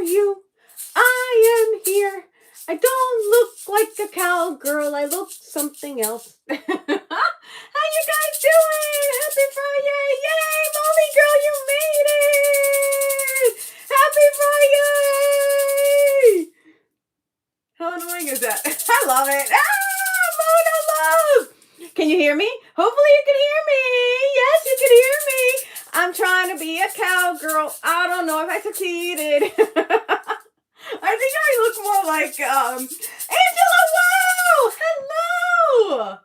you. I am here. I don't look like a cowgirl. I look something else. How you guys doing? Happy Friday. Yay, Molly girl, you made it. Happy Friday. How annoying is that? I love it. Mona love. Can you hear me? Hopefully you can hear me. Yes, you can hear me. I'm trying to be a cowgirl. I don't know if I succeeded. I think I look more like Angela. Wow! Hello!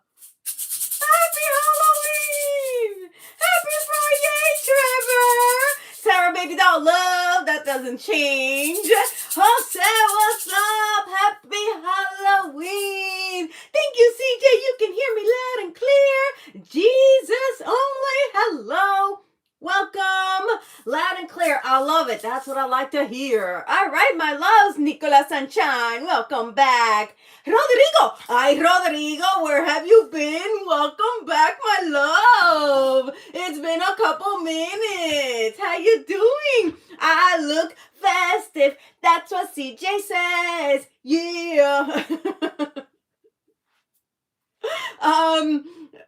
Happy Halloween! Happy Friday, Trevor! Sarah Baby Doll Love, that doesn't change. Jose, what's up? Happy Halloween! Thank you, CJ. You can hear me loud and clear. Jesus only. Hello. Welcome. Loud and clear. I love it. That's what I like to hear. All right, my loves. Nicola Sunshine. Welcome back. Rodrigo. Hi, Rodrigo. Where have you been? Welcome back, my love. It's been a couple minutes. How you doing? I look festive. That's what CJ says. Yeah.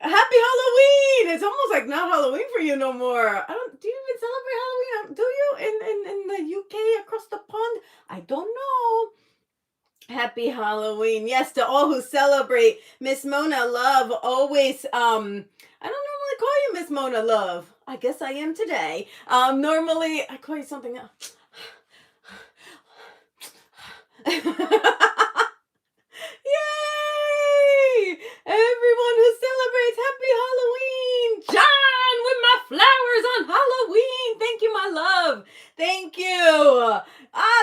Happy Halloween! It's almost like not Halloween for you no more. Do you even celebrate Halloween? Do you in the UK across the pond? I don't know. Happy Halloween. Yes, to all who celebrate. Miss Mona Love always I don't normally call you Miss Mona Love. I guess I am today. Normally I call you something else. Yay! Everyone who celebrates Happy Halloween! John with my flowers on Halloween! Thank you, my love! Thank you!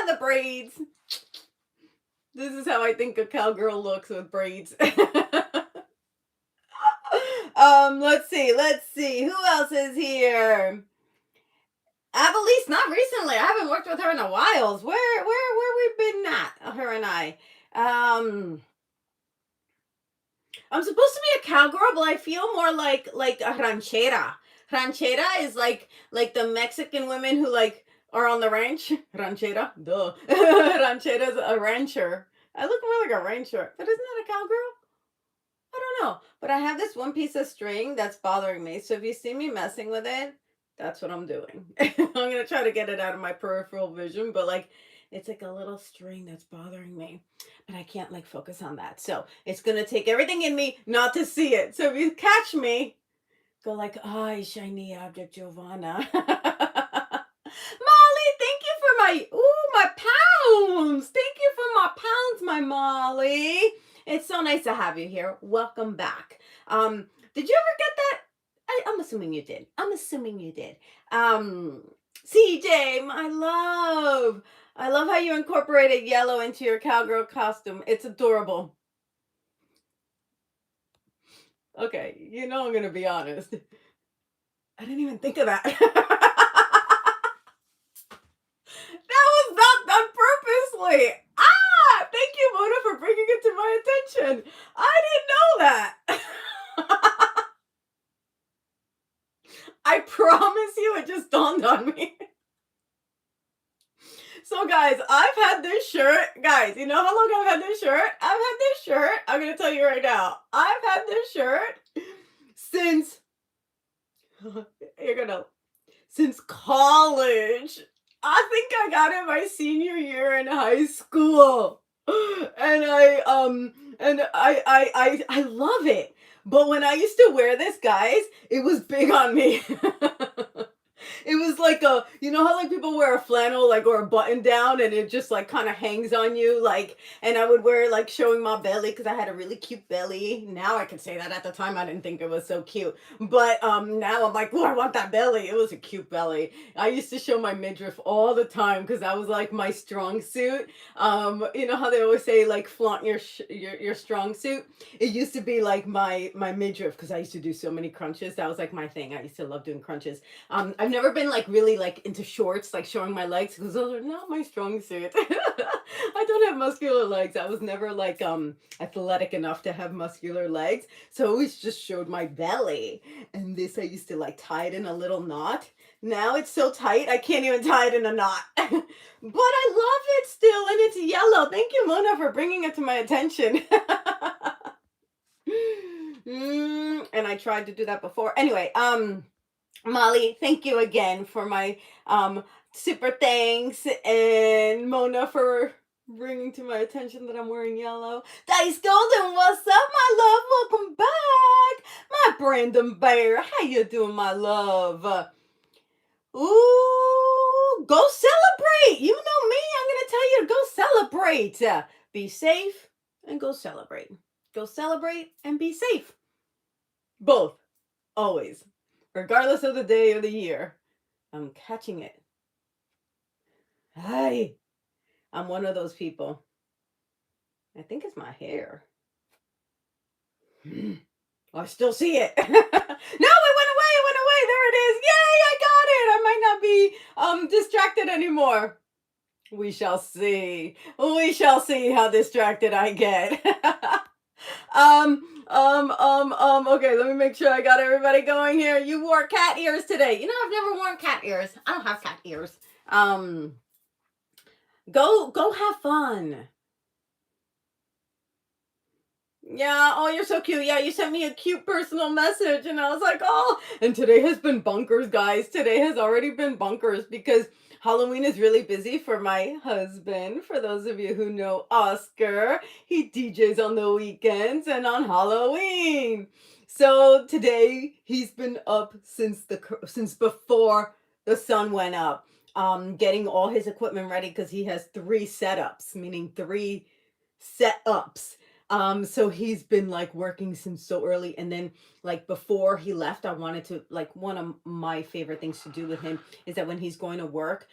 The braids. This is how I think a cowgirl looks with braids. Let's see. Who else is here? Avalise, not recently. I haven't worked with her in a while. Where we been at, her and I? I'm supposed to be a cowgirl, but I feel more like a ranchera. Ranchera is like the Mexican women who like are on the ranch. Ranchera, duh. Ranchera's a rancher. I look more like a rancher, but isn't that a cowgirl? I don't know. But I have this one piece of string that's bothering me. So if you see me messing with it, that's what I'm doing. I'm gonna try to get it out of my peripheral vision, but like it's like a little string that's bothering me, but I can't like focus on that. So it's gonna take everything in me not to see it. So if you catch me, go like, "Oh, shiny object, Jovanna." Molly, thank you for my pounds. Thank you for my pounds, my Molly. It's so nice to have you here. Welcome back. Did you ever get that? I'm assuming you did. CJ, my love. I love how you incorporated yellow into your cowgirl costume. It's adorable. Okay, you know I'm gonna be honest. I didn't even think of that. That was not done purposely. Thank you, Mona, for bringing it to my attention. I didn't know that. I promise you, it just dawned on me. So guys, I've had this shirt. Guys, you know how long I've had this shirt? I'm going to tell you right now. I've had this shirt since, since college. I think I got it my senior year in high school. And I love it. But when I used to wear this, guys, it was big on me. It was like you know how like people wear a flannel like or a button down and it just like kind of hangs on you like, and I would wear it like showing my belly because I had a really cute belly. Now I can say that. At the time I didn't think it was so cute, but now I'm like, oh, I want that belly. It was a cute belly. I used to show my midriff all the time because that was like my strong suit. You know how they always say like flaunt your strong suit. It used to be like my midriff because I used to do so many crunches. That was like my thing. I used to love doing crunches. I've never been like really like into shorts, like showing my legs, because those are not my strong suit. I don't have muscular legs. I was never like athletic enough to have muscular legs. So I always just showed my belly. And this I used to like tie it in a little knot. Now it's so tight I can't even tie it in a knot. But I love it still, and it's yellow. Thank you, Mona, for bringing it to my attention. And I tried to do that before. Anyway, Molly, thank you again for my super thanks, and Mona for bringing to my attention that I'm wearing yellow. Dice Golden, what's up, my love? Welcome back. My Brandon Bear, how you doing, my love? Ooh, go celebrate. You know me, I'm going to tell you to go celebrate. Be safe and go celebrate. Go celebrate and be safe. Both. Always. Regardless of the day or the year. I'm catching it. Hi. I'm one of those people. I think it's my hair. I still see it. No, it went away. It went away. There it is. Yay, I got it. I might not be distracted anymore. We shall see. We shall see how distracted I get. Okay, let me make sure I got everybody going here. You wore cat ears today. You know, I've never worn cat ears. I don't have cat ears. Go have fun. Yeah, oh, you're so cute. Yeah, you sent me a cute personal message, and I was like, oh, and today has been bunkers, guys. Today has already been bunkers because Halloween is really busy for my husband. For those of you who know Oscar, he DJs on the weekends and on Halloween. So today he's been up since before the sun went up, getting all his equipment ready because he has 3 setups, meaning 3 setups. So he's been like working since so early, and then like before he left, I wanted to, like, one of my favorite things to do with him is that when he's going to work,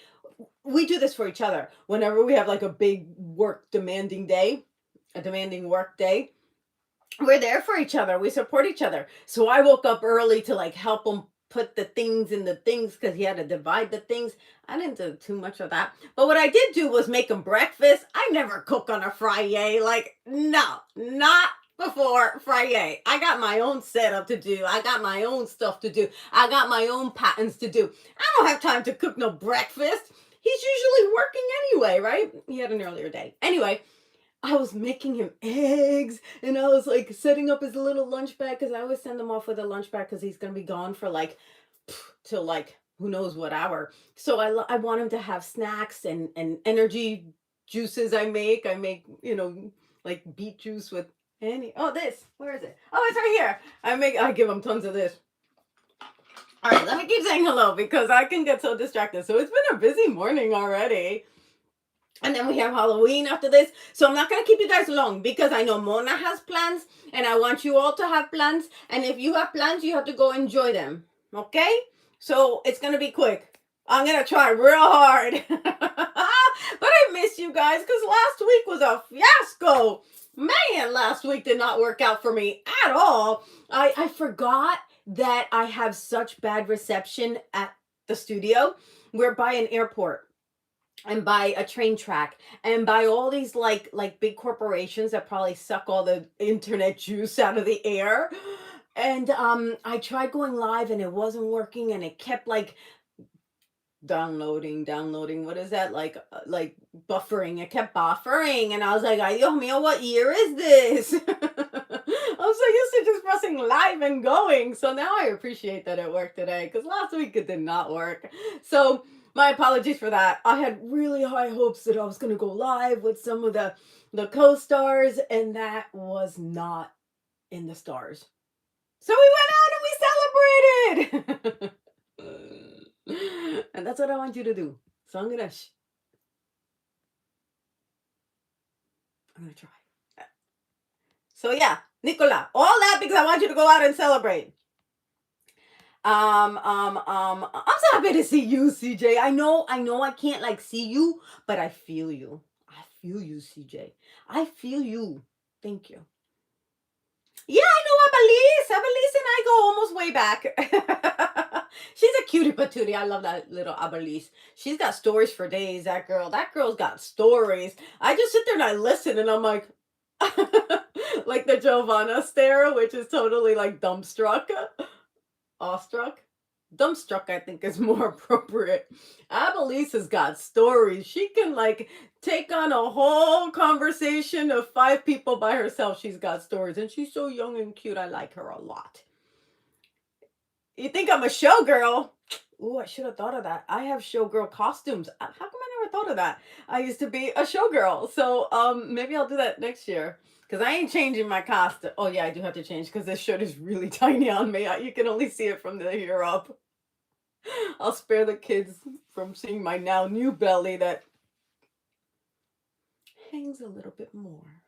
we do this for each other. Whenever we have like a big demanding work day, we're there for each other. We support each other. So I woke up early to like help him put the things in the things because he had to divide the things. I didn't do too much of that. But what I did do was make him breakfast. I never cook on a Friday. Like, no, not before Friday. I got my own setup to do. I got my own stuff to do. I got my own patterns to do. I don't have time to cook no breakfast. He's usually working anyway, right? He had an earlier day. Anyway, I was making him eggs, and I was like setting up his little lunch bag because I always send him off with a lunch bag because he's gonna be gone for like till like who knows what hour. So I want him to have snacks and energy juices. I make like beet juice with this. Where is it? Oh, it's right here. I give him tons of this. All right, let me keep saying hello because I can get so distracted. So it's been a busy morning already. And then we have Halloween after this. So I'm not going to keep you guys long because I know Mona has plans and I want you all to have plans. And if you have plans, you have to go enjoy them. Okay? So it's going to be quick. I'm going to try real hard. But I miss you guys because last week was a fiasco. Man, last week did not work out for me at all. I forgot that I have such bad reception at the studio. We're by an airport and by a train track and by all these like big corporations that probably suck all the internet juice out of the air. And I tried going live and it wasn't working, and it kept like downloading. What is that? Like buffering. It kept buffering, and I was like, ay, Dios mío, what year is this? I'm so used to just pressing live and going. So now I appreciate that it worked today because last week it did not work. So my apologies for that. I had really high hopes that I was going to go live with some of the co-stars, and that was not in the stars. So we went out and we celebrated. And that's what I want you to do. So I'm going to try. So yeah, Nicola, all that because I want you to go out and celebrate. I'm so happy to see you, CJ. I know I can't like see you, but I feel you. I feel you, CJ. I feel you. Thank you. Yeah, I know Abelise. Abelise and I go almost way back. She's a cutie patootie. I love that little Abelis. She's got stories for days, that girl. That girl's got stories. I just sit there and I listen and I'm like, like the Jovanna stare, which is totally like dumbstruck, awestruck. Dumbstruck, I think, is more appropriate. Abelis has got stories. She can like take on a whole conversation of 5 people by herself. She's got stories, and she's so young and cute. I like her a lot. You think I'm a showgirl? Ooh, I should have thought of that. I have showgirl costumes. How come I never thought of that? I used to be a showgirl, so maybe I'll do that next year. Cause I ain't changing my costume. Oh yeah, I do have to change because this shirt is really tiny on me. You can only see it from the here up. I'll spare the kids from seeing my now new belly that hangs a little bit more.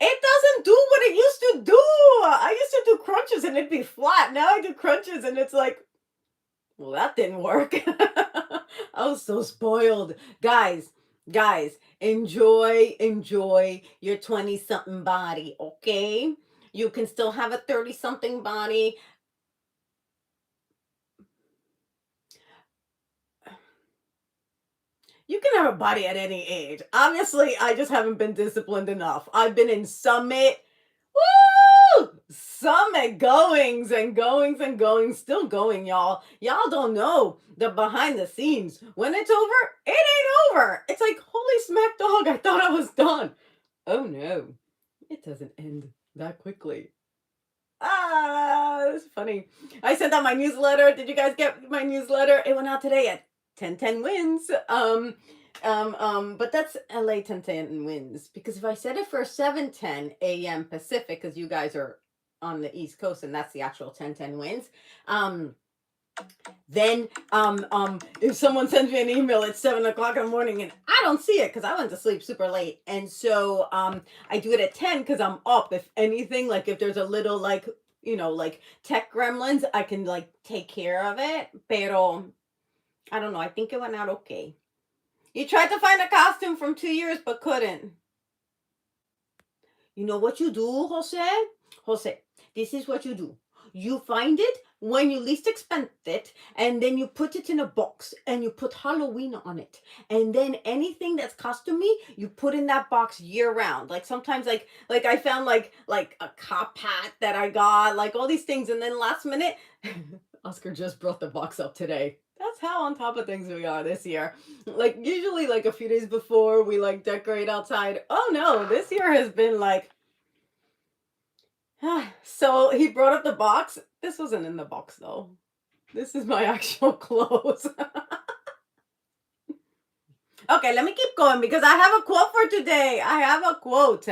It doesn't do what it used to do. I used to do crunches and it'd be flat. Now I do crunches and it's like, well, that didn't work. I was so spoiled. Guys, enjoy your 20-something body, okay? You can still have a 30-something body. You can have a body at any age. Obviously, I just haven't been disciplined enough. I've been in summit, summit goings and goings and goings, still going, y'all. Y'all don't know the behind the scenes. When it's over, it ain't over. It's like, holy smack dog, I thought I was done. Oh no, it doesn't end that quickly. It's funny. I sent out my newsletter. Did you guys get my newsletter? It went out today at 10:10 wins. But that's LA 10:10 wins, because if I set it for 7:10 a.m. Pacific, because you guys are on the East Coast and that's the actual 10:10 wins, then if someone sends me an email at 7 o'clock in the morning and I don't see it because I went to sleep super late, and so I do it at 10 because I'm up. If anything, like if there's a little like, you know, like tech gremlins, I can like take care of it. Pero I don't know. I think it went out okay. You tried to find a costume from 2 years but couldn't. You know what you do, Jose? Jose, this is what you do. You find it when you least expect it, and then you put it in a box and you put Halloween on it. And then anything that's costumey, you put in that box year round. Like sometimes like I found like a cop hat that I got, like all these things, and then last minute Oscar just brought the box up today. That's how on top of things we are this year. Like usually like a few days before we like decorate outside. Oh no, this year has been like so he brought up the box. This wasn't in the box though. This is my actual clothes. Okay, let me keep going because I have a quote for today. I have a quote.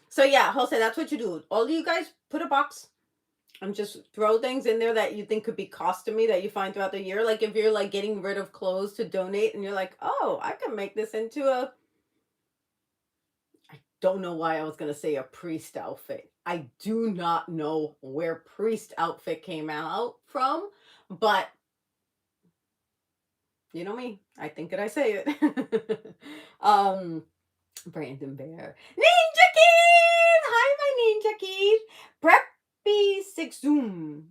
So yeah, Jose, that's what you do. All of you guys put a box and just throw things in there that you think could be costumey that you find throughout the year. Like if you're like getting rid of clothes to donate and you're like, oh, I can make this into a, I don't know why I was going to say a priest outfit. I do not know where priest outfit came out from, but you know me, I think it, I say it. Brandon Bear. Ninja Kid! Hi, my Ninja Kid. Preppy Six Zoom.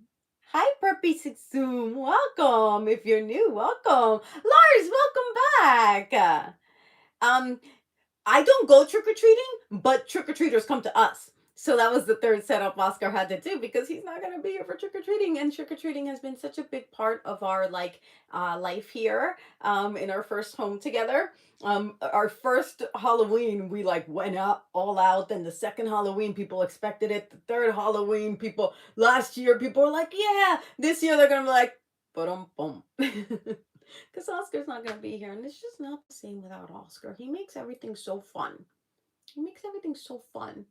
Hi, Preppy Six Zoom. Welcome. If you're new, welcome. Lars, welcome back. I don't go trick-or-treating, but trick-or-treaters come to us. So that was the third setup Oscar had to do because he's not going to be here for trick-or-treating. And trick-or-treating has been such a big part of our like life here in our first home together. Our first Halloween, we like went out all out. Then the second Halloween, people expected it. The third Halloween, people, last year, people were like, yeah. This year, they're going to be like, ba-dum-bum. Because Oscar's not going to be here. And it's just not the same without Oscar. He makes everything so fun. He makes everything so fun.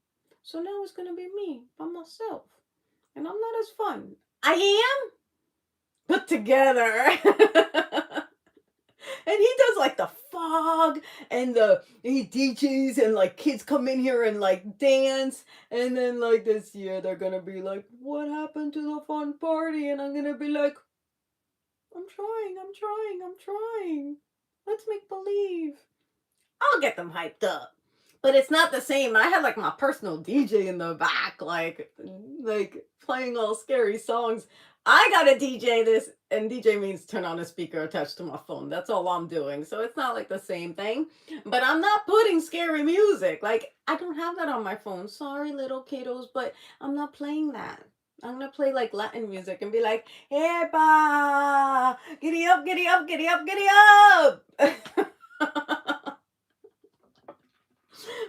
So now it's going to be me by myself. And I'm not as fun. I am put together. And he does like the fog and he DJs and like kids come in here and like dance. And then like this year they're going to be like, what happened to the fun party? And I'm going to be like, I'm trying. Let's make believe. I'll get them hyped up. But it's not the same. I had like my personal DJ in the back, like playing all scary songs. I gotta DJ this, and DJ means turn on a speaker attached to my phone. That's all I'm doing. So it's not like the same thing. But I'm not putting scary music. Like, I don't have that on my phone. Sorry, little kiddos, but I'm not playing that. I'm gonna play like Latin music and be like, "Epa! Giddy up, giddy up, giddy up, giddy up!"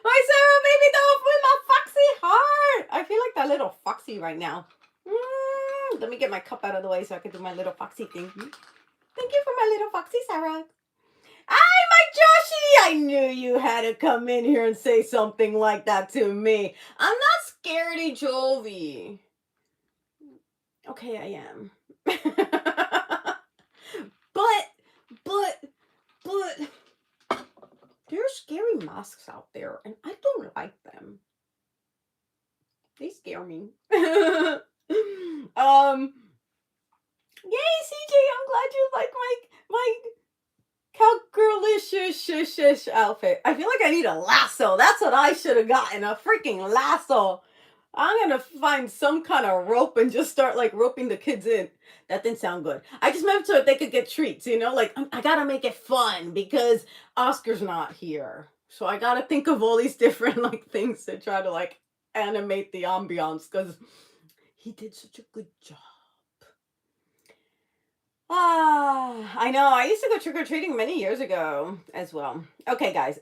My Sarah baby doll with my foxy heart. I feel like that little foxy right now. Let me get my cup out of the way so I can do my little foxy thing. Thank you for my little foxy, Sarah. Hi, my Joshy! I knew you had to come in here and say something like that to me. I'm not scaredy Jovi. Okay, I am. but there are scary masks out there, and I don't like them. They scare me. Yay, CJ, I'm glad you like my cowgirlish outfit. I feel like I need a lasso. That's what I should have gotten, a freaking lasso. I'm gonna find some kind of rope and just start like roping the kids in. That didn't sound good. I just meant so they could get treats, you know? Like, I gotta make it fun because Oscar's not here. So I gotta think of all these different like things to try to like animate the ambiance because he did such a good job. I know. I used to go trick-or-treating many years ago as well. Okay, guys.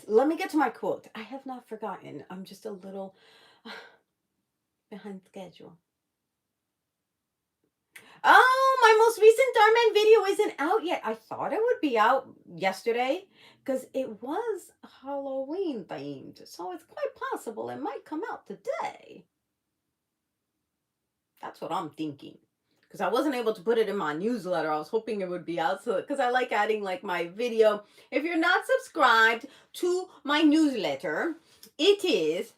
Let me get to my quote. I have not forgotten. I'm just a little behind schedule. Oh, my most recent Dhar Mann video isn't out yet. I thought it would be out yesterday because it was Halloween themed. So it's quite possible it might come out today. That's what I'm thinking. Because I wasn't able to put it in my newsletter. I was hoping it would be out. So, because I like adding like my video. If you're not subscribed to my newsletter, it is,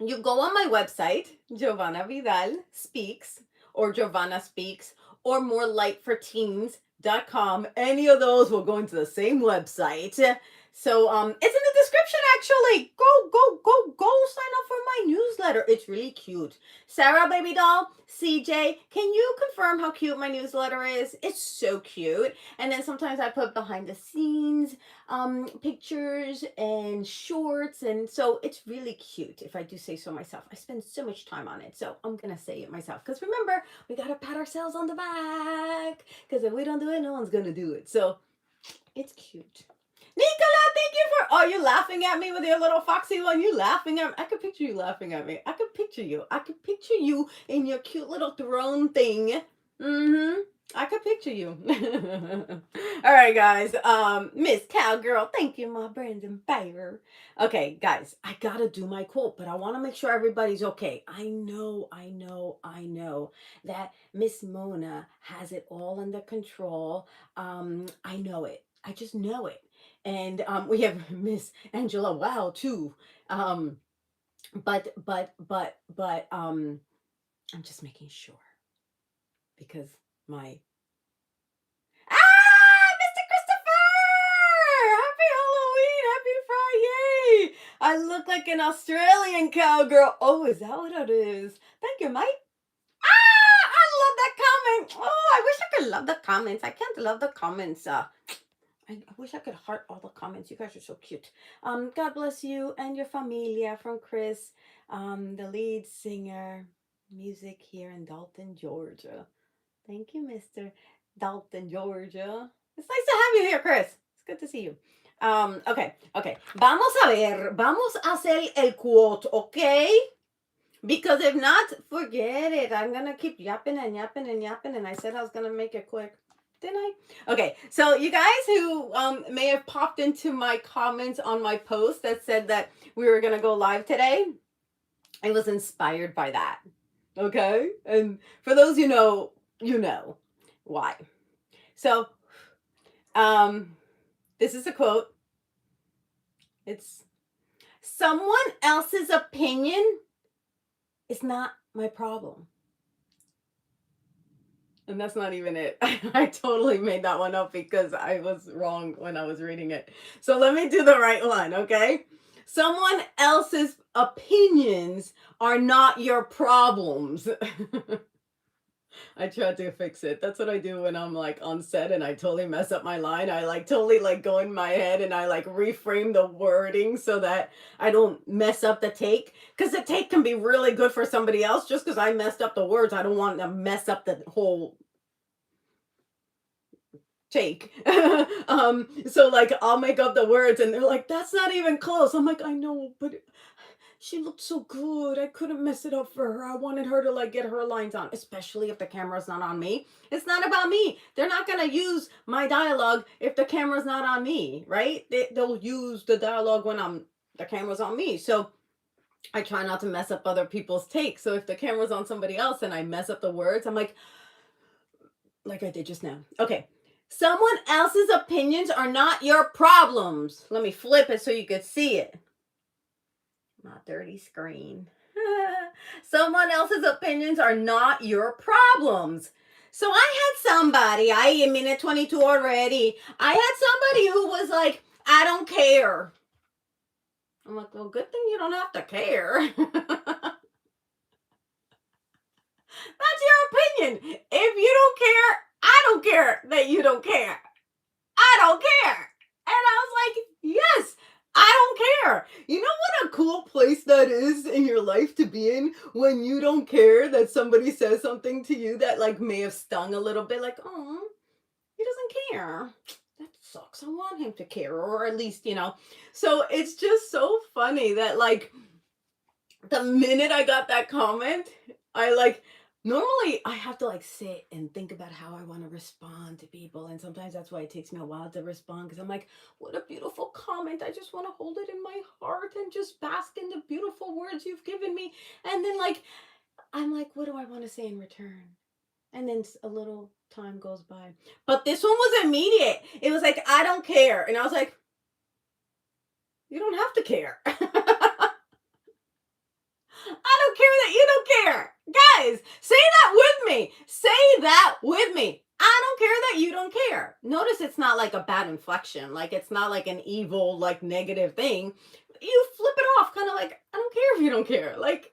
you go on my website, Jovanna Vidal Speaks, or Jovanna Speaks, or More Light for Teens.com. Any of those will go into the same website. So it's in the description actually. Go sign up for my newsletter. It's really cute. Sarah baby doll, CJ, can you confirm how cute my newsletter is? It's so cute. And then sometimes I put behind the scenes pictures and shorts, and so it's really cute if I do say so myself. I spend so much time on it, so I'm gonna say it myself because remember, we gotta pat ourselves on the back because if we don't do it, no one's gonna do it. So it's cute. Nicola, thank you for, oh, you laughing at me with your little foxy one? You laughing at me? I could picture you laughing at me. I could picture you in your cute little throne thing. I could picture you. All right, guys. Miss Cowgirl, thank you, my Brandon Bayer. Okay, guys, I gotta do my quote, but I want to make sure everybody's okay. I know that Miss Mona has it all under control. I know it. I just know it. And we have Miss Angela Wow too. But I'm just making sure because my Mr. Christopher! Happy Halloween! Happy Friday! I look like an Australian cowgirl. Oh, is that what it is? Thank you, mate. I love that comment. Oh, I wish I could love the comments. I can't love the comments. I wish I could heart all the comments. You guys are so cute. God bless you and your familia from Chris, the lead singer, music here in Dalton, Georgia. Thank you, Mr. Dalton, Georgia. It's nice to have you here, Chris. It's good to see you. Okay. Vamos a hacer el quote, okay? Because if not, forget it. I'm gonna keep yapping, and I said I was gonna make it quick. Didn't I? Okay, so you guys who may have popped into my comments on my post that said that we were gonna go live today, I was inspired by that. Okay, and for those you know why. So, this is a quote. It's someone else's opinion is not my problem. And that's not even it. I totally made that one up because I was wrong when I was reading it. So let me do the right one, okay? Someone else's opinions are not your problems. I tried to fix it. That's what I do when I'm like on set and I totally mess up my line. I like totally like go in my head and I like reframe the wording so that I don't mess up the take. Because the take can be really good for somebody else. Just because I messed up the words, I don't want to mess up the whole take. So like I'll make up the words and they're like, that's not even close. I'm like, I know, but she looked so good. I couldn't mess it up for her. I wanted her to like get her lines on, especially if the camera's not on me. It's not about me. They're not going to use my dialogue if the camera's not on me, right? They'll use the dialogue when the camera's on me. So I try not to mess up other people's takes. So if the camera's on somebody else and I mess up the words, I'm like I did just now. Okay. Someone else's opinions are not your problems. Let me flip it so you could see it. My dirty screen. Someone else's opinions are not your problems. So I had somebody, I am in at 22 already. I had somebody who was like, I don't care. I'm like, well, good thing you don't have to care. That's your opinion. If you don't care, I don't care that you don't care. I don't care. And I was like, yes, I don't care. You know what a cool place that is in your life to be in when you don't care that somebody says something to you that like may have stung a little bit, like, oh, he doesn't care. That sucks. I want him to care, or at least, So it's just so funny that like the minute I got that comment, normally I have to like sit and think about how I want to respond to people. And sometimes that's why it takes me a while to respond, because I'm like, what a beautiful comment. I just want to hold it in my heart and just bask in the beautiful words you've given me. And then I'm like, what do I want to say in return? And then a little time goes by. But this one was immediate. It was like, I don't care. And I was like, you don't have to care. I don't care that you don't care. Guys, say that with me. Say that with me. I don't care that you don't care. Notice it's not like a bad inflection. Like it's not like an evil, like negative thing. You flip it off, kind of like, I don't care if you don't care. Like,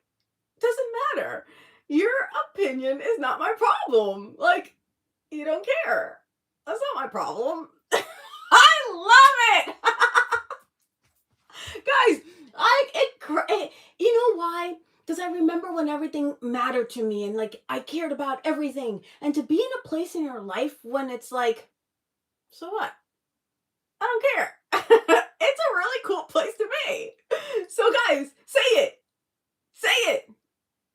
doesn't matter. Your opinion is not my problem. Like, you don't care. That's not my problem. I love it. Guys, you know why? Because I remember when everything mattered to me and like I cared about everything. And to be in a place in your life when it's like, so what? I don't care. It's a really cool place to be. So guys, say it. Say it.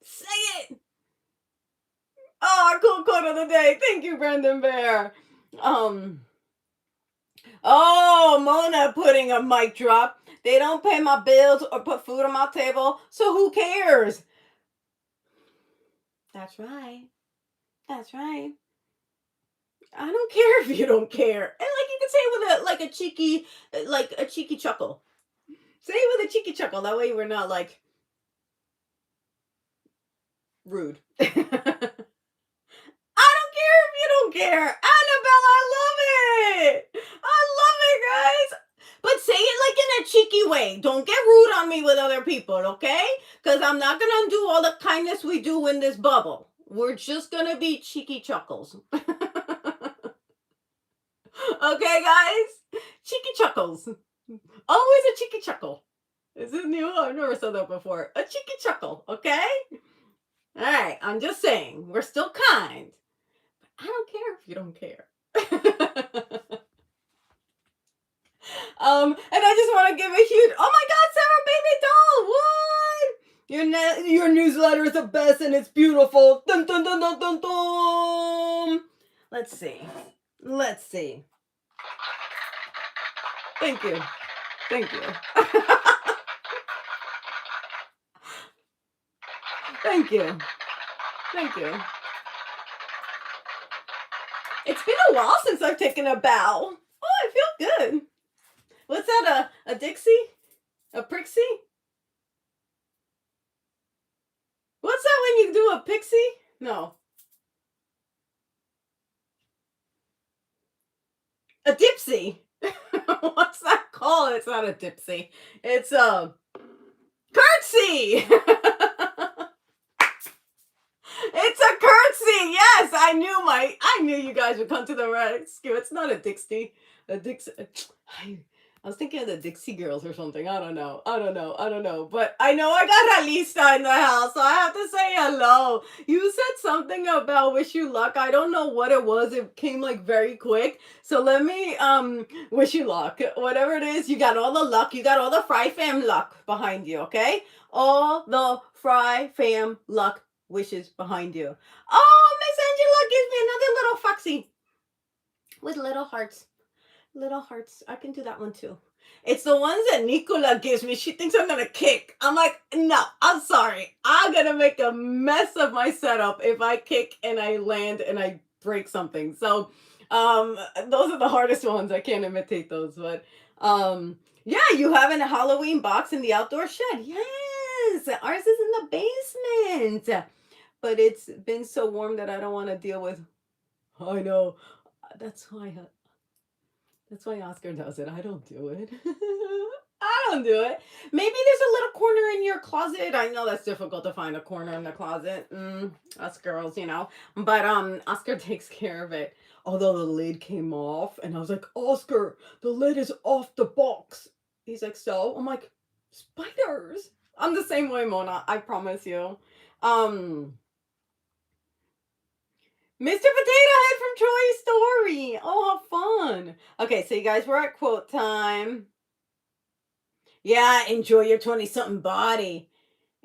Say it. Oh, our cool quote of the day. Thank you, Brendan Bear. Oh, Mona putting a mic drop. They don't pay my bills or put food on my table, so who cares? That's right. That's right. I don't care if you don't care. And like you can say it with a cheeky chuckle. Say it with a cheeky chuckle. That way we're not like rude. I don't care if you don't care. Annabelle, I love it. I love it, guys. But say it like in a cheeky way. Don't get rude on me with other people, okay? Because I'm not going to undo all the kindness we do in this bubble. We're just going to be cheeky chuckles. Okay, guys? Cheeky chuckles. Always a cheeky chuckle. Is this new? I've never said that before. A cheeky chuckle, okay? All right, I'm just saying. We're still kind. But I don't care if you don't care. And I just want to give a huge, oh my God, Sarah Baby Doll, what? Your newsletter is the best and it's beautiful. Dun, dun, dun, dun, dun, dun. Let's see. Thank you. Thank you. Thank you. It's been a while since I've taken a bow. Oh, I feel good. What's that, a Dixie? A Prixie? What's that when you do a pixie? No. A dipsy. What's that called? It's not a dipsy. It's a curtsy. It's a curtsy. Yes, I knew you guys would come to the rescue. It's not a Dixie. A Dixie. I was thinking of the Dixie Girls or something. I don't know. But I know I got Alisa in the house, so I have to say hello. You said something about wish you luck. I don't know what it was. It came like very quick. So let me wish you luck. Whatever it is, you got all the luck. You got all the FriFam luck behind you, okay? All the FriFam luck wishes behind you. Oh, Miss Angela gives me another little foxy with little hearts. Little hearts. I can do that one too. It's the ones that Nicola gives me. She thinks I'm gonna kick. I'm like, no, I'm sorry. I'm gonna make a mess of my setup if I kick and I land and I break something. So those are the hardest ones. I can't imitate those, but yeah, you have a Halloween box in the outdoor shed. Yes, ours is in the basement. But it's been so warm that I don't want to deal with. I know. That's why Oscar does it. I don't do it. I don't do it. Maybe there's a little corner in your closet. I know that's difficult to find a corner in the closet. Us girls, you know. But Oscar takes care of it. Although the lid came off, and I was like, Oscar, the lid is off the box. He's like, so? I'm like, spiders. I'm the same way, Mona. I promise you. Mr. Potato Head from Toy Story. Oh, how fun. Okay, so you guys were at quote time. Yeah, enjoy your 20-something body.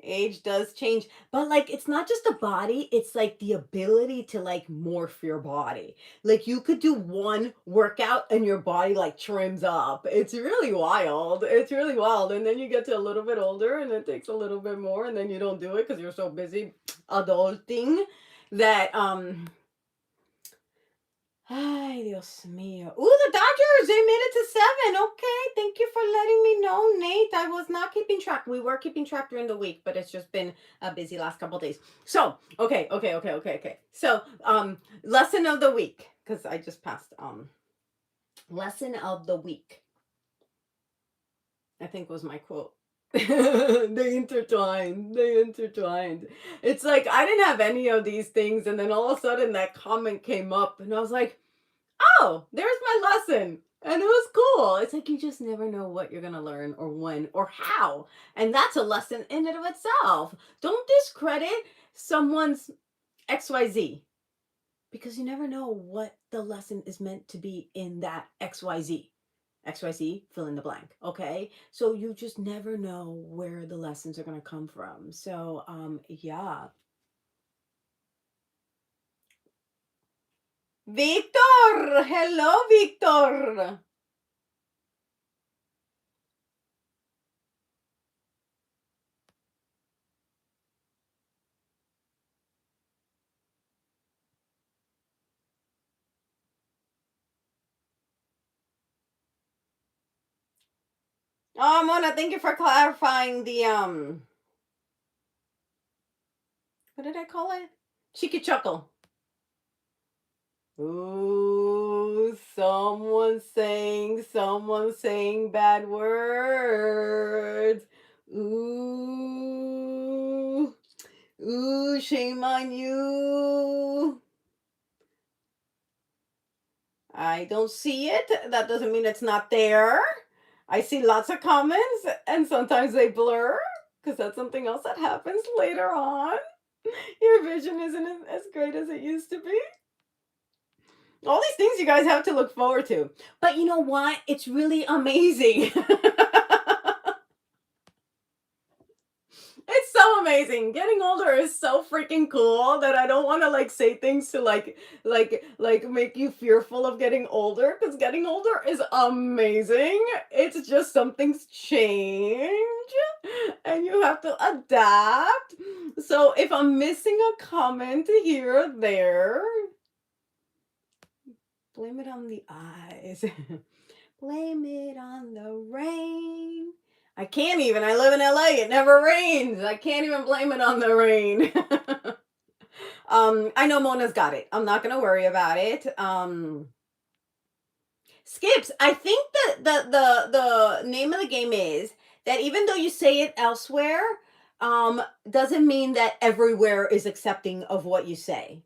Age does change. But, like, it's not just the body. It's, like, the ability to, like, morph your body. Like, you could do one workout and your body, like, trims up. It's really wild. It's really wild. And then you get to a little bit older and it takes a little bit more. And then you don't do it because you're so busy adulting that, Ay, Dios mío. Ooh, the Dodgers, they made it to 7. Okay, thank you for letting me know, Nate. I was not keeping track. We were keeping track during the week, but it's just been a busy last couple days. So, okay. So, lesson of the week, because I just passed, lesson of the week, I think was my quote. They intertwined. It's like I didn't have any of these things, and then all of a sudden that comment came up, and I was like, oh, there's my lesson. And it was cool. It's like you just never know what you're gonna learn or when or how. And that's a lesson in and of itself. Don't discredit someone's XYZ because you never know what the lesson is meant to be in that XYZ. XYZ, fill in the blank. Okay. So you just never know where the lessons are gonna come from. So yeah. Victor! Hello, Victor! Oh, Mona, thank you for clarifying the what did I call it? Cheeky chuckle. Ooh, someone's saying bad words. Ooh, shame on you. I don't see it. That doesn't mean it's not there. I see lots of comments and sometimes they blur because that's something else that happens later on. Your vision isn't as great as it used to be. All these things you guys have to look forward to. But you know what? It's really amazing. It's so amazing. Getting older is so freaking cool that I don't want to like say things to like make you fearful of getting older because getting older is amazing. It's just something's change and you have to adapt. So if I'm missing a comment here or there, blame it on the eyes. Blame it on the rain. I can't even. I live in LA. It never rains. I can't even blame it on the rain. I know Mona's got it. I'm not gonna worry about it. Skips. I think that the name of the game is that even though you say it elsewhere, doesn't mean that everywhere is accepting of what you say.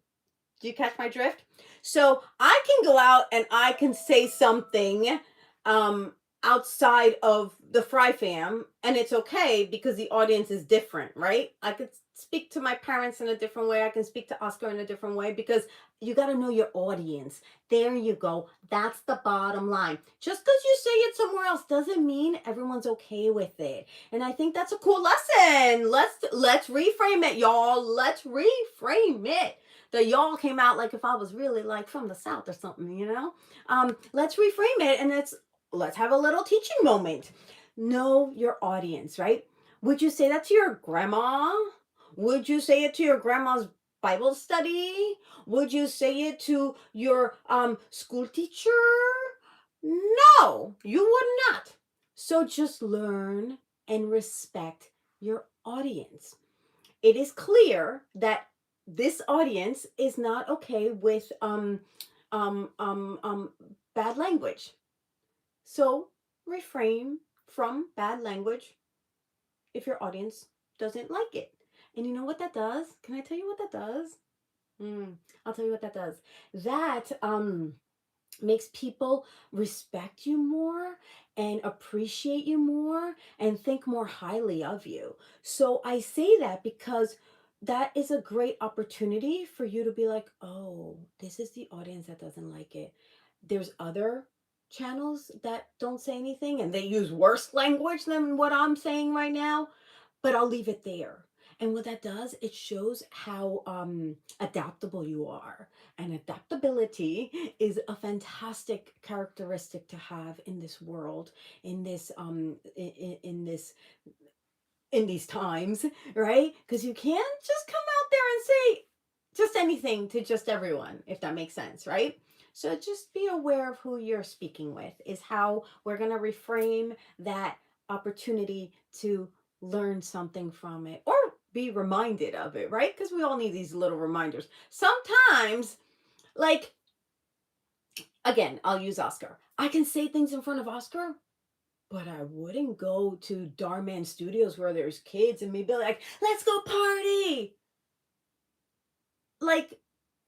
Do you catch my drift? So I can go out and I can say something um, outside of the FriFam, and it's okay because the audience is different, right? I could speak to my parents in a different way. I can speak to Oscar in a different way because you got to know your audience. There you go. That's the bottom line. Just because you say it somewhere else doesn't mean everyone's okay with it. And I think that's a cool lesson. Let's reframe it, y'all. Let's reframe it. The y'all came out like if I was really like from the South or something, you know? Let's reframe it and let's have a little teaching moment. Know your audience, right? Would you say that to your grandma? Would you say it to your grandma's Bible study? Would you say it to your school teacher? No, you would not. So just learn and respect your audience. It is clear that this audience is not okay with um, um, um, bad language. So refrain from bad language if your audience doesn't like it. And you know what that does? Can I tell you what that does? I'll tell you what that does. That makes people respect you more and appreciate you more and think more highly of you. So I say that because that is a great opportunity for you to be like, oh, this is the audience that doesn't like it. There's other channels that don't say anything and they use worse language than what I'm saying right now, but I'll leave it there. And what that does, it shows how adaptable you are. And adaptability is a fantastic characteristic to have in this world, in this in this in these times, right? Because you can't just come out there and say just anything to just everyone, if that makes sense, right? So just be aware of who you're speaking with, is how we're going to reframe that opportunity to learn something from it or be reminded of it, right? Because we all need these little reminders. Sometimes, like, again, I'll use Oscar. I can say things in front of Oscar, but I wouldn't go to Dhar Studios where there's kids and me be like, let's go party. Like,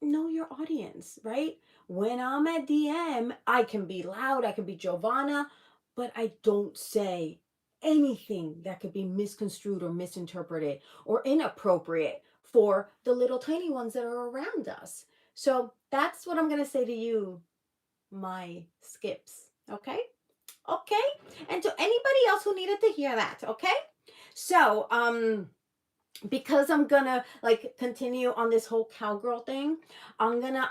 know your audience, right? When I'm at DM, I can be loud, I can be Jovanna, but I don't say anything that could be misconstrued or misinterpreted or inappropriate for the little tiny ones that are around us. So that's what I'm going to say to you, my skips. Okay? Okay? And to anybody else who needed to hear that, okay? So, because I'm gonna like continue on this whole cowgirl thing, I'm gonna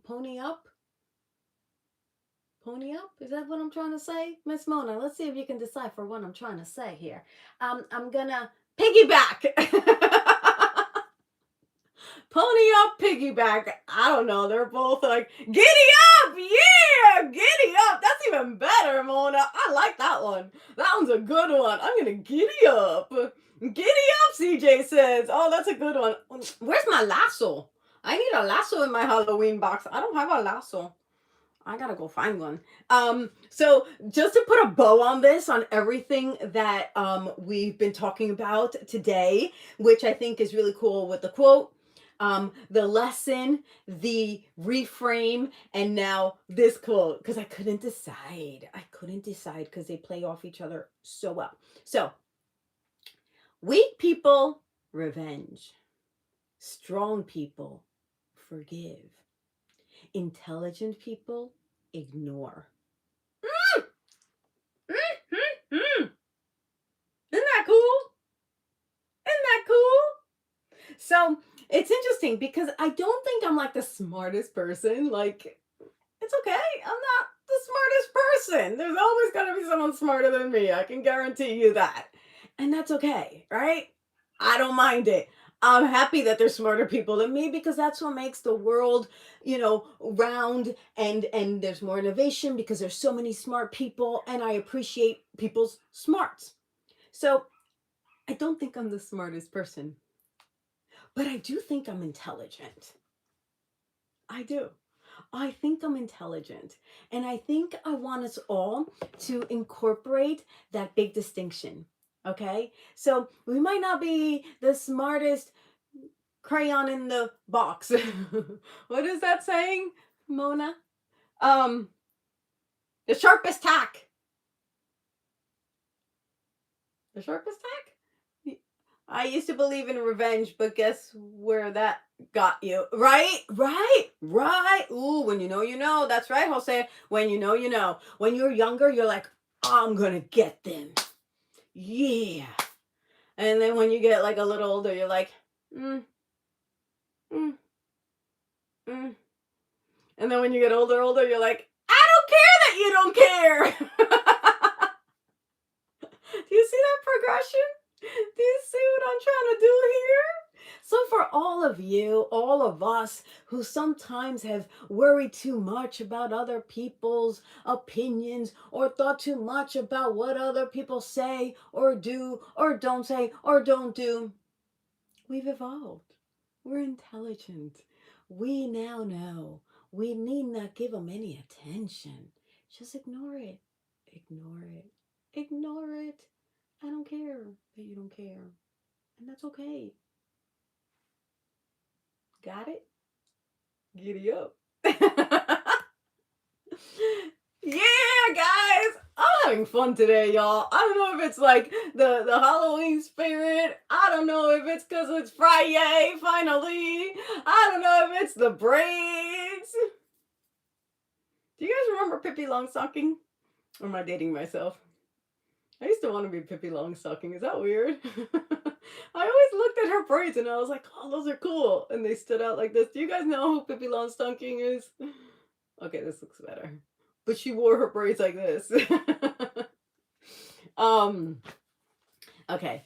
pony up. Pony up? Is that what I'm trying to say? Miss Mona, let's see if you can decipher what I'm trying to say here. I'm gonna piggyback. Pony up, piggyback. I don't know. They're both like, giddy up, yeah, giddy up. That's even better, Mona. I like that one. That one's a good one. I'm gonna giddy up. Giddy up, CJ says. Oh, that's a good one. Where's my lasso? I need a lasso in my Halloween box. I don't have a lasso. I gotta go find one. So just to put a bow on this, on everything that we've been talking about today, which I think is really cool with the quote, the lesson, the reframe, and now this quote, because I couldn't decide. I couldn't decide because they play off each other so well. So, weak people, revenge. Strong people, forgive. Intelligent people, ignore. Mm, mm. Isn't that cool? Isn't that cool? So it's interesting because I don't think I'm like the smartest person. Like, it's okay. I'm not the smartest person. There's always going to be someone smarter than me. I can guarantee you that. And that's okay, right? I don't mind it. I'm happy that there's smarter people than me because that's what makes the world, round and there's more innovation because there's so many smart people and I appreciate people's smarts. So, I don't think I'm the smartest person, but I do think I'm intelligent. I do. I think I'm intelligent. And I think I want us all to incorporate that big distinction. Okay? So we might not be the smartest crayon in the box. What is that saying, Mona? Um, the sharpest tack. The sharpest tack? I used to believe in revenge, but guess where that got you? Right? Right? Right? Ooh, when you know, you know. That's right, Jose. When you know, you know. When you're younger, you're like, I'm gonna get them. Yeah. And then when you get like a little older, you're like, mm, mm, mm. And then when you get older, you're like, I don't care that you don't care. Do you see that progression? Do you see what I'm trying to do here? So, for all of you, all of us who sometimes have worried too much about other people's opinions or thought too much about what other people say or do or don't say or don't do, we've evolved. We're intelligent. We now know we need not give them any attention. Just ignore it. Ignore it. Ignore it. I don't care that you don't care. And that's okay. Got it? Giddy up. Yeah, guys. I'm having fun today, y'all. I don't know if it's like the Halloween spirit. I don't know if it's because it's Friday, finally. I don't know if it's the braids. Do you guys remember Pippi Longstocking? Or am I dating myself? I used to want to be Pippi Longstocking. Is that weird? I always looked at her braids and I was like, oh, those are cool. And they stood out like this. Do you guys know who Pippi Longstocking is? Okay, this looks better. But she wore her braids like this. Okay.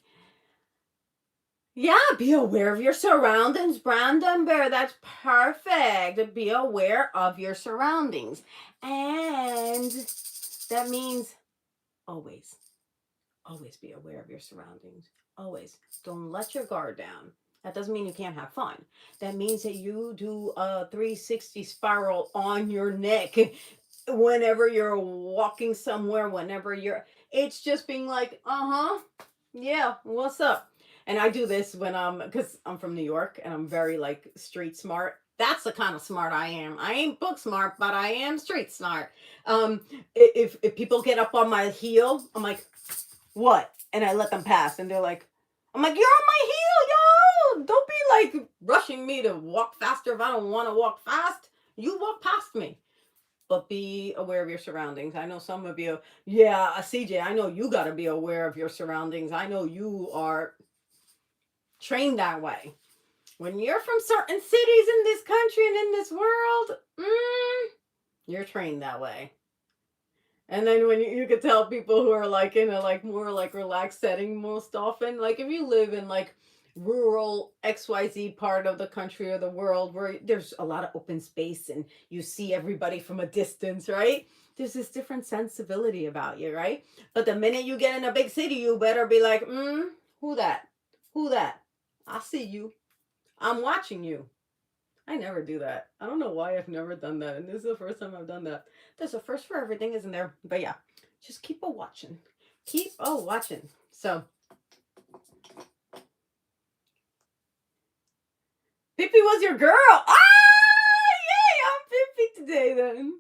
Yeah, be aware of your surroundings, Brandon Bear. That's perfect. Be aware of your surroundings. And that means always be aware of your surroundings. Always. Don't let your guard down. That doesn't mean you can't have fun. That means that you do a 360 spiral on your neck whenever you're walking somewhere, it's just being like, yeah, what's up? And I do this when because I'm from New York and I'm very like street smart. That's the kind of smart I am. I ain't book smart, but I am street smart. If people get up on my heel, I'm like, what? And I let them pass, and they're like, I'm like, you're on my heel, yo! Don't be like rushing me to walk faster if I don't want to walk fast. You walk past me. But be aware of your surroundings. I know some of you, yeah, CJ, I know you got to be aware of your surroundings. I know you are trained that way. When you're from certain cities in this country and in this world, you're trained that way. And then when you could tell people who are like in a like more like relaxed setting most often, like if you live in like rural XYZ part of the country or the world where there's a lot of open space and you see everybody from a distance, right? There's this different sensibility about you, right? But the minute you get in a big city, you better be like, who that? Who that? I see you. I'm watching you. I never do that. I don't know why I've never done that. And this is the first time I've done that. There's a first for everything, isn't there? But yeah, just keep a watching. Keep a watching. So, Pippi was your girl. Ah, yay, I'm Pippi today then.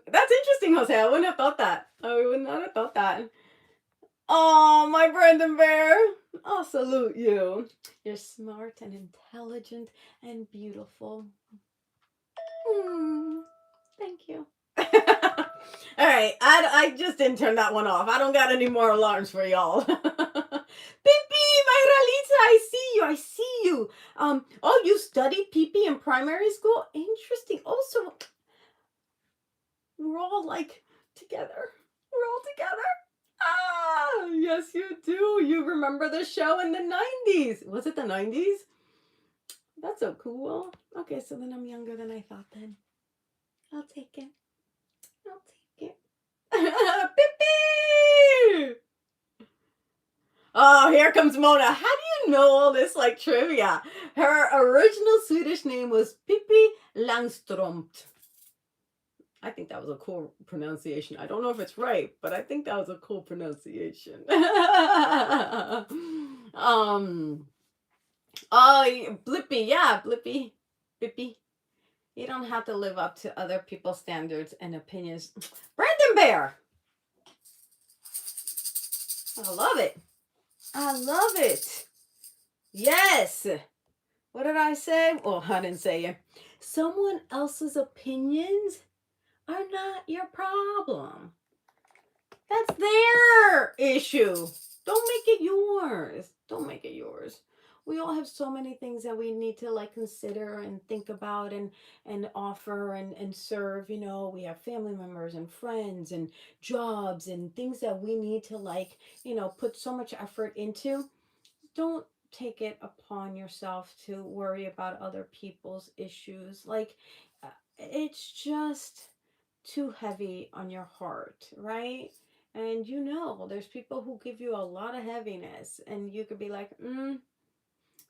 That's interesting, Jose. I wouldn't have thought that. I would not have thought that. Oh, my Brendan Bear. I'll salute you. You're smart and intelligent and beautiful. Thank you. All right, I just didn't turn that one off. I don't got any more alarms for y'all. Pippi, my Ralita, I see you. Oh, you studied Pippi in primary school? Interesting. Also, we're all like together. We're all together. Ah, yes, you do. You remember the show in the 90s. Was it the 90s? That's so cool. Okay, so then I'm younger than I thought then. I'll take it. Pippi! Oh, here comes Mona. How do you you know all this like trivia? Her original Swedish name was Pippi Langströmt. I think that was a cool pronunciation. I don't know if it's right, but I think that was a cool pronunciation. Oh, Blippy, yeah, Blippy, Bippy. You don't have to live up to other people's standards and opinions. Brandon Bear. I love it. I love it. Yes. What did I say? Well, I didn't say it. Someone else's opinions are not your problem. That's their issue. Don't make it yours. Don't make it yours. We all have so many things that we need to like consider and think about and offer and serve. You know, we have family members and friends and jobs and things that we need to like, you know, put so much effort into. Don't take it upon yourself to worry about other people's issues. Like, it's just too heavy on your heart, right? And you know, there's people who give you a lot of heaviness, and you could be like,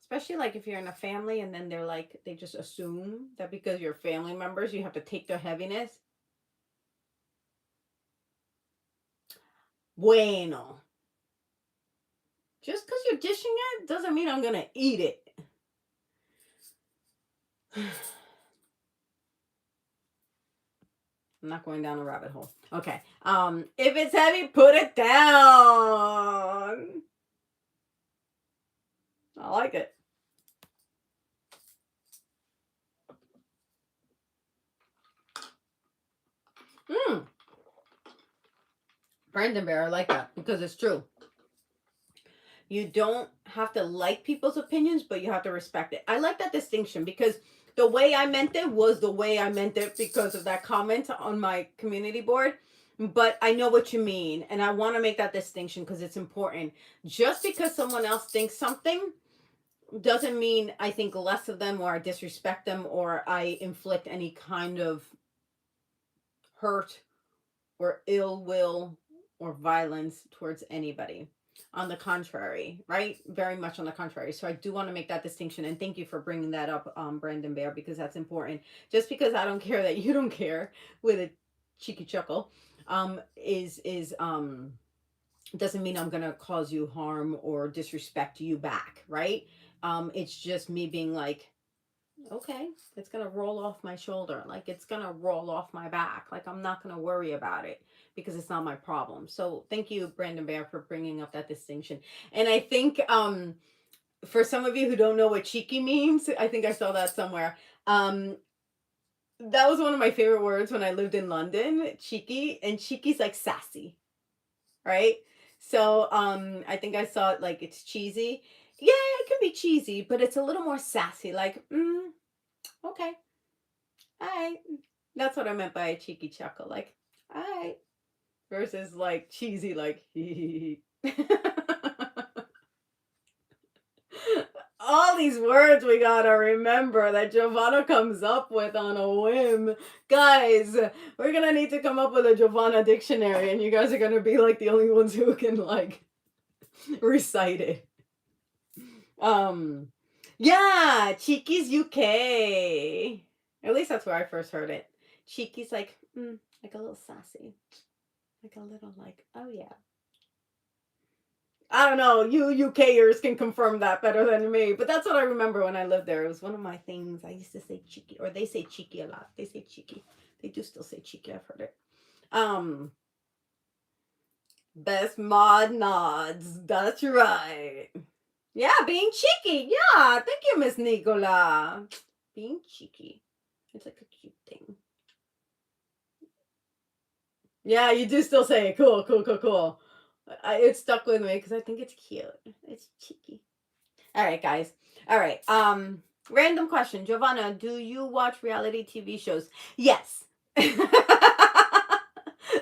especially like if you're in a family and then they're like, they just assume that because you're family members, you have to take their heaviness. Bueno. Just because you're dishing it doesn't mean I'm going to eat it. I'm not going down a rabbit hole. Okay. If it's heavy, put it down. I like it. Brandon Bear, I like that because it's true. You don't have to like people's opinions, but you have to respect it. I like that distinction because the way I meant it was the way I meant it because of that comment on my community board. But I know what you mean. And I want to make that distinction because it's important. Just because someone else thinks something doesn't mean I think less of them or I disrespect them or I inflict any kind of hurt or ill will or violence towards anybody. On the contrary, right? Very much on the contrary. So I do want to make that distinction, and thank you for bringing that up, Brandon Bear, because that's important. Just because I don't care that you don't care, with a cheeky chuckle, is doesn't mean I'm gonna cause you harm or disrespect you back, right? It's just me being like, okay, it's gonna roll off my shoulder, like it's gonna roll off my back, like I'm not gonna worry about it because it's not my problem. So thank you, Brandon Bear, for bringing up that distinction. And I think for some of you who don't know what cheeky means, I think I saw that somewhere. That was one of my favorite words when I lived in London, cheeky, and cheeky's like sassy, right? So I think I saw it like it's cheesy. Yeah, it can be cheesy, but it's a little more sassy, like, okay, all right. That's what I meant by a cheeky chuckle, like, all right. Versus like cheesy, like, all these words we gotta remember that Jovanna comes up with on a whim. Guys, we're gonna need to come up with a Jovanna dictionary, and you guys are gonna be like the only ones who can like recite it. Yeah, Cheeky's UK. At least that's where I first heard it. Cheeky's like a little sassy. Like a little like, oh yeah. I don't know, you UKers can confirm that better than me, but that's what I remember when I lived there. It was one of my things. I used to say cheeky, or they say cheeky a lot. They say cheeky. They do still say cheeky, I've heard it. Best mod nods. That's right. Yeah, being cheeky. Yeah, thank you, Miss Nicola. Being cheeky. It's like a cute thing. Yeah, you do still say it. Cool. It stuck with me because I think it's cute. It's cheeky. All right, guys. All right. Random question. Jovanna, do you watch reality TV shows? Yes.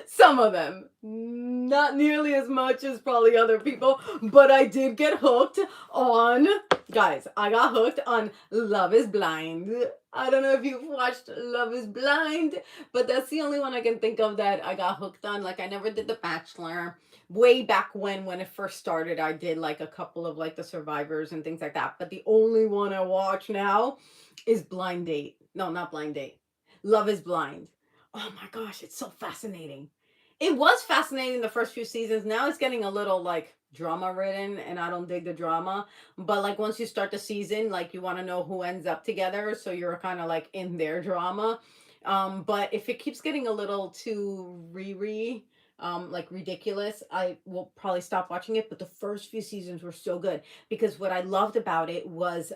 Some of them. Not nearly as much as probably other people, but I did get hooked on Guys, I got hooked on Love is Blind. I don't know if you've watched Love is Blind, but that's the only one I can think of that I got hooked on. Like, I never did The Bachelor. Way back when it first started, I did like a couple of like the Survivors and things like that. But the only one I watch now is Blind Date. No, not Blind Date. Love is Blind. Oh my gosh, it's so fascinating. It was fascinating the first few seasons. Now it's getting a little like drama ridden, and I don't dig the drama. But like once you start the season, like you want to know who ends up together, so you're kind of like in their drama. But if it keeps getting a little too like ridiculous, I will probably stop watching it. But the first few seasons were so good because what I loved about it was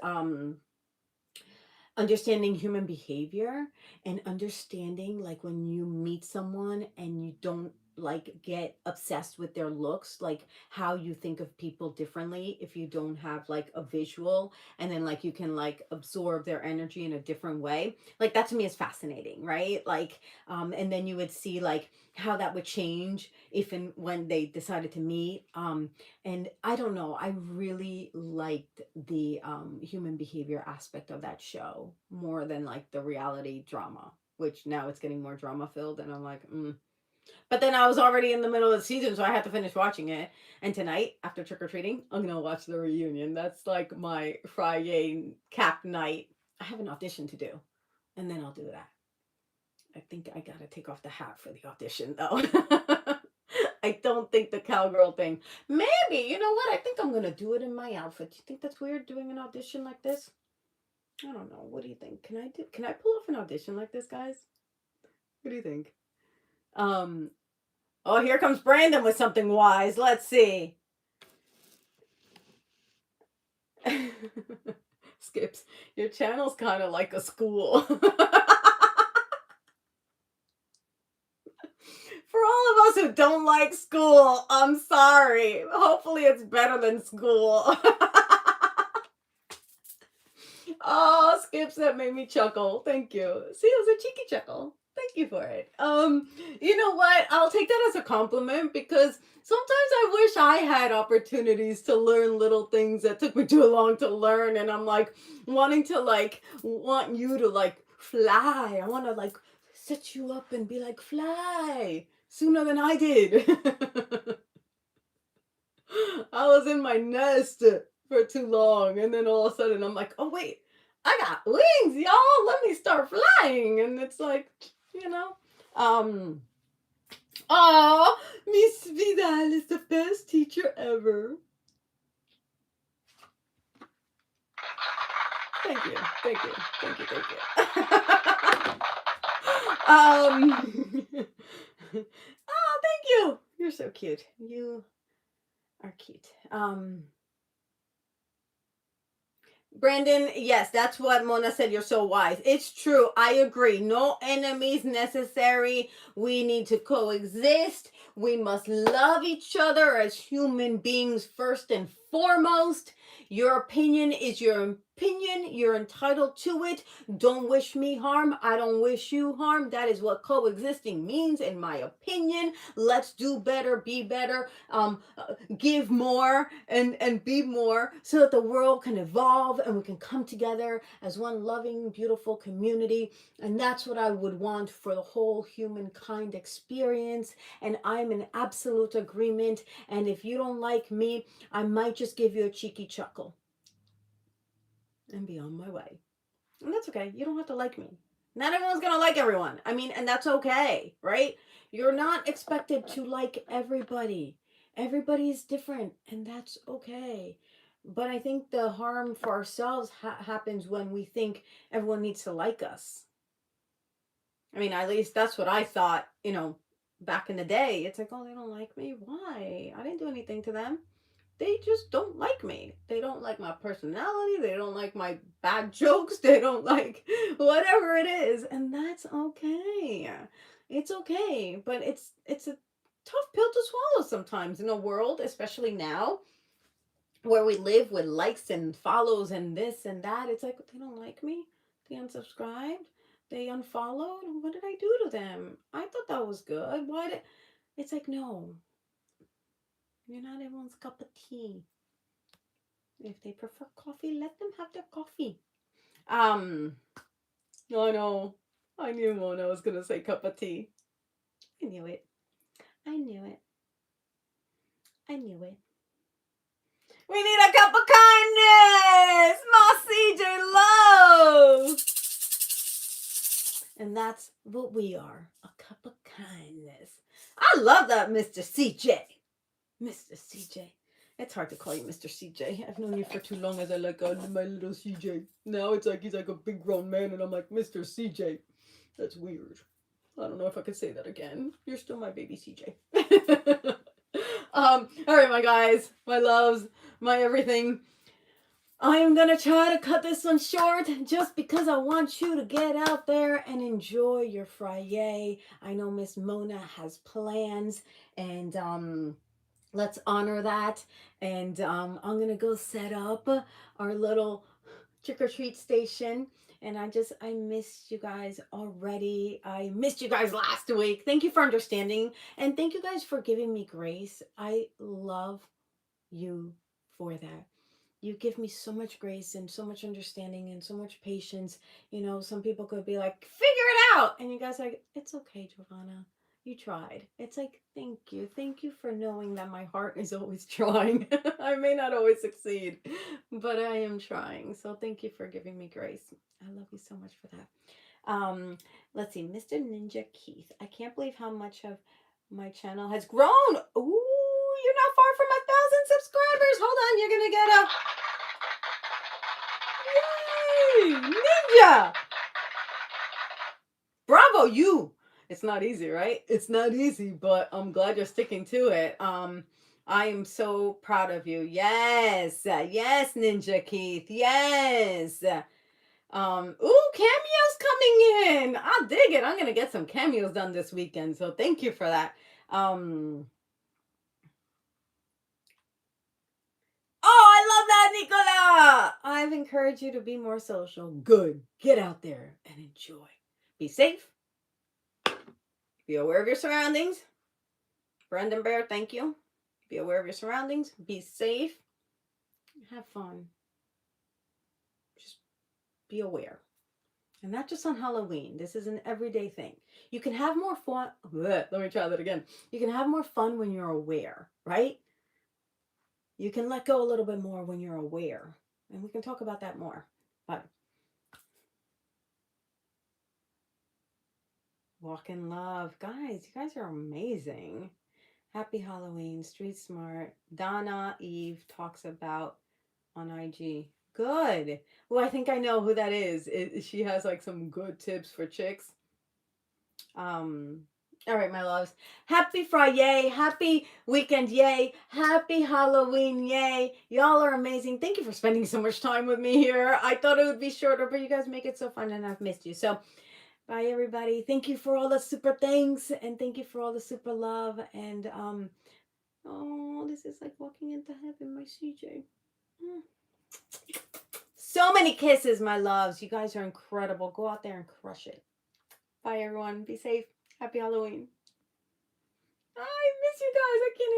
understanding human behavior and understanding like when you meet someone and you don't like get obsessed with their looks, like how you think of people differently if you don't have like a visual, and then like you can like absorb their energy in a different way. Like that to me is fascinating, right? Like and then you would see like how that would change if and when they decided to meet. And I don't know, I really liked the human behavior aspect of that show more than like the reality drama, which now it's getting more drama filled, and I'm like, But then I was already in the middle of the season, so I had to finish watching it. And tonight, after trick or treating, I'm gonna watch the reunion. That's like my Friday cap night. I have an audition to do, and then I'll do that. I think I gotta take off the hat for the audition though. I don't think the cowgirl thing. Maybe, you know what? I think I'm gonna do it in my outfit. Do you think that's weird doing an audition like this? I don't know. What do you think? Can I pull off an audition like this, guys? What do you think? Um oh, here comes Brandon with something wise. Let's see. Skips, your channel's kind of like a school. For all of us who don't like school, I'm sorry. Hopefully it's better than school. Oh, Skips, that made me chuckle. Thank you. See, it was a cheeky chuckle. Thank you for it. You know what? I'll take that as a compliment because sometimes I wish I had opportunities to learn little things that took me too long to learn, and I'm like wanting to like want you to like fly. I want to like set you up and be like fly sooner than I did. I was in my nest for too long, and then all of a sudden I'm like, oh wait, I got wings, y'all. Let me start flying. And it's like, you know, um, oh, Miss Vidal is the best teacher ever. Thank you, thank you, thank you, thank you. Oh, thank you. You're so cute. You are cute. Brandon, yes, that's what Mona said. You're so wise. It's true. I agree. No enemies necessary. We need to coexist. We must love each other as human beings first and foremost. Your opinion is your opinion. You're entitled to it. Don't wish me harm. I don't wish you harm. That is what coexisting means, in my opinion. Let's do better, be better. Give more and be more so that the world can evolve and we can come together as one loving, beautiful community. And that's what I would want for the whole humankind experience. And I'm in absolute agreement. And if you don't like me, I might just give you a cheeky chuckle and be on my way. And that's okay. You don't have to like me. Not everyone's going to like everyone. I mean, and that's okay, right? You're not expected to like everybody. Everybody is different, and that's okay. But I think the harm for ourselves happens when we think everyone needs to like us. I mean, at least that's what I thought, back in the day. It's like, oh, they don't like me. Why? I didn't do anything to them. They just don't like me. They don't like my personality. They don't like my bad jokes. They don't like whatever it is. And that's okay. It's okay. But it's a tough pill to swallow sometimes in a world, especially now, where we live with likes and follows and this and that. It's like, they don't like me. They unsubscribed. They unfollowed. What did I do to them? I thought that was good. Why did... It's like, no. You're not everyone's cup of tea. If they prefer coffee, let them have their coffee. I know. I knew Mona was going to say cup of tea. I knew it. I knew it. I knew it. We need a cup of kindness! My CJ Love! And that's what we are. A cup of kindness. I love that, Mr. CJ. Mr. CJ. It's hard to call you Mr. CJ. I've known you for too long as I like, oh, my little CJ. Now it's like he's like a big grown man and I'm like, Mr. CJ. That's weird. I don't know if I could say that again. You're still my baby CJ. All right, my guys, my loves, my everything. I am going to try to cut this one short just because I want you to get out there and enjoy your Friday. I know Miss Mona has plans, and let's honor that. And I'm going to go set up our little trick-or-treat station. And I missed you guys already. I missed you guys last week. Thank you for understanding. And thank you guys for giving me grace. I love you for that. You give me so much grace and so much understanding and so much patience. You know, some people could be like, figure it out. And you guys are like, it's okay, Jovanna. You tried. It's like, thank you. Thank you for knowing that my heart is always trying. I may not always succeed, but I am trying. So thank you for giving me grace. I love you so much for that. Let's see, Mr. Ninja Keith. I can't believe how much of my channel has grown. Ooh, you're not far from 1,000 subscribers. Hold on, you're gonna get a Yay! Ninja! Bravo, you! It's not easy, right? It's not easy, but I'm glad you're sticking to it. I am so proud of you. Yes. Yes, Ninja Keith. Yes. Ooh, cameos coming in. I'll dig it. I'm gonna get some cameos done this weekend. So thank you for that. Oh, I love that, Nicola. I've encouraged you to be more social. Good. Get out there and enjoy. Be safe. Be aware of your surroundings. Brendan Bear, thank you. Be aware of your surroundings. Be safe. Have fun. Just be aware. And not just on Halloween. This is an everyday thing. You can have more fun. Let me try that again. You can have more fun when you're aware, right? You can let go a little bit more when you're aware. And we can talk about that more. But walk in love. Guys, you guys are amazing. Happy Halloween. Street Smart. Donna Eve talks about on IG. Good. Well, I think I know who that is. She has like some good tips for chicks. All right, my loves. Happy Friday. Happy weekend. Yay. Happy Halloween. Yay. Y'all are amazing. Thank you for spending so much time with me here. I thought it would be shorter, but you guys make it so fun and I've missed you. So bye, everybody. Thank you for all the super thanks and thank you for all the super love. And, oh, this is like walking into heaven, my CJ. So many kisses, my loves. You guys are incredible. Go out there and crush it. Bye, everyone. Be safe. Happy Halloween. I miss you guys. I can't even.